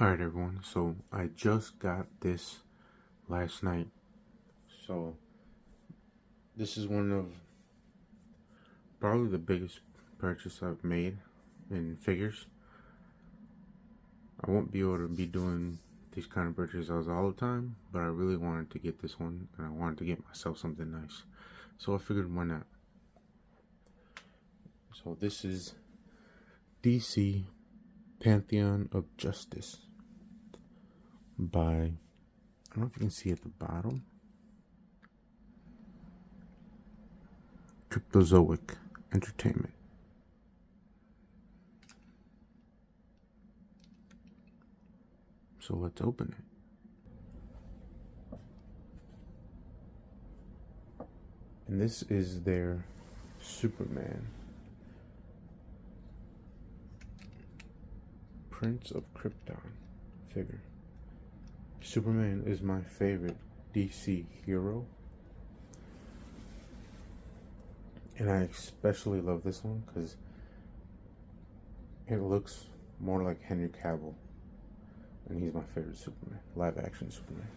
Alright everyone, so I just got this last night. So this is one of probably the biggest purchase I've made in figures. I won't be able to be doing these kind of purchases all the time, but I really wanted to get this one and I wanted to get myself something nice. So I figured why not. So this is DC Pantheon of Justice by, I don't know if you can see at the bottom, Cryptozoic Entertainment. So let's open it. And this is their Superman, Prince of Krypton figure. Superman is my favorite DC hero, and I especially love this one because it looks more like Henry Cavill, and he's my favorite Superman, live action Superman.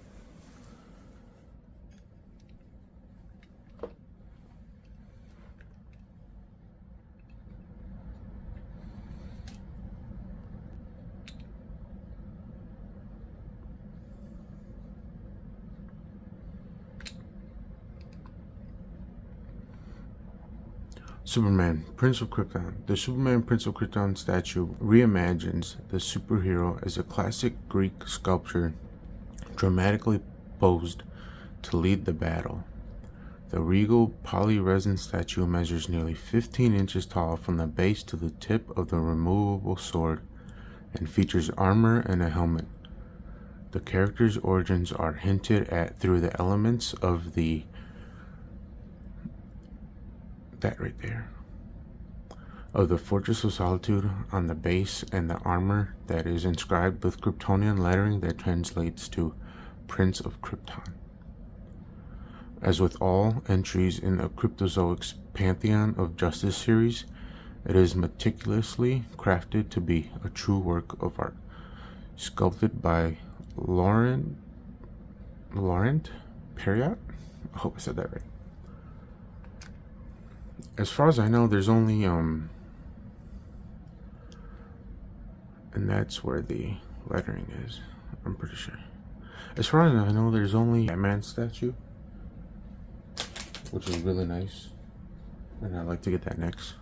Superman, Prince of Krypton. The Superman Prince of Krypton statue reimagines the superhero as a classic Greek sculpture dramatically posed to lead the battle. The regal polyresin statue measures nearly 15 inches tall from the base to the tip of the removable sword and features armor and a helmet. The character's origins are hinted at through the elements of that right there, of the Fortress of Solitude on the base and the armor that is inscribed with Kryptonian lettering that translates to Prince of Krypton. As with all entries in the Cryptozoic's Pantheon of Justice series, it is meticulously crafted to be a true work of art, sculpted by Laurent Perriot? I hope I said that right. As far as I know, there's only and that's where the lettering is, I'm pretty sure. As far as I know, there's only a Batman statue, which is really nice, and I'd like to get that next.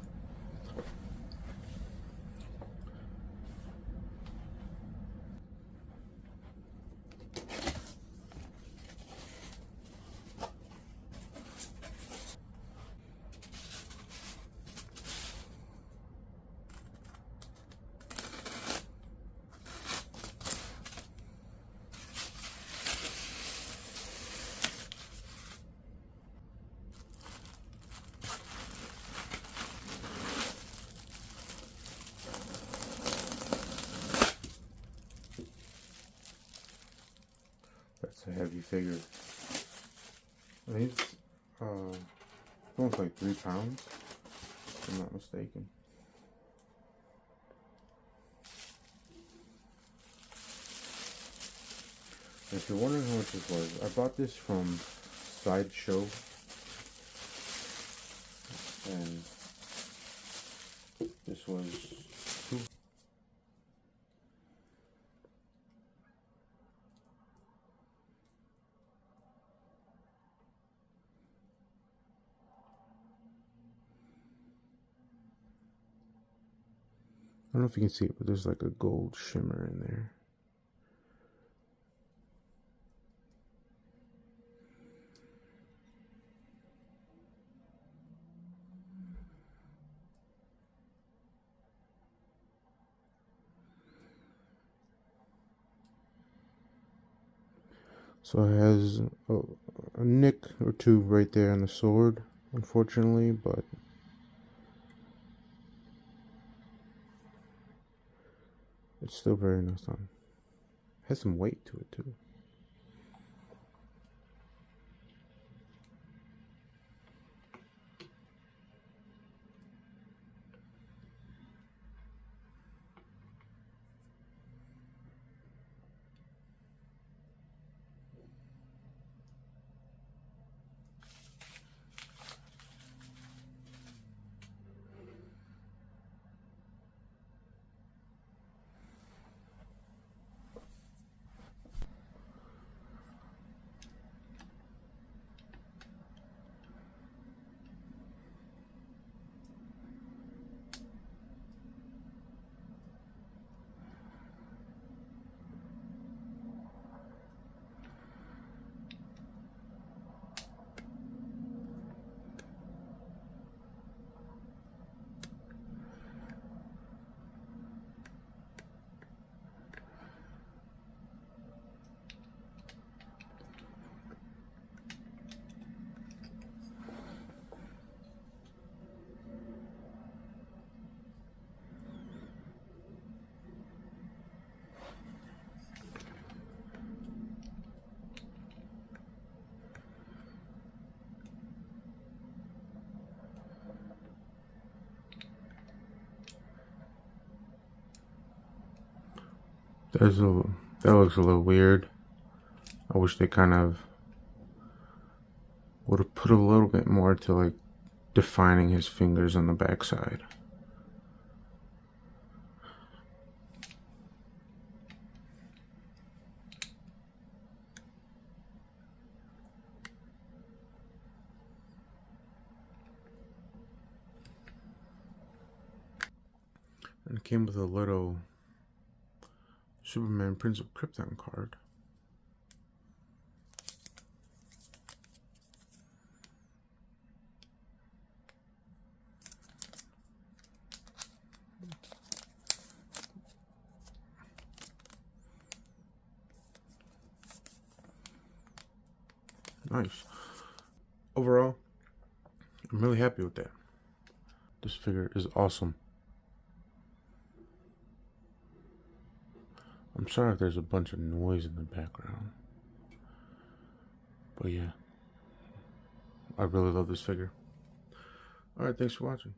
That's a heavy figure. I think it's almost like 3 pounds, if I'm not mistaken. And if you're wondering how much this was, I bought this from Sideshow, and this was I don't know if you can see it, but there's like a gold shimmer in there. So it has a nick or two right there on the sword, unfortunately, but it's still very nice on. Has some weight to it too. That looks a little weird. I wish they kind of would have put a little bit more to like defining his fingers on the backside. And it came with a little Superman Prince of Krypton card. Nice. Overall, I'm really happy with that. This figure is awesome. I'm sorry if there's a bunch of noise in the background. But yeah, I really love this figure. Alright, thanks for watching.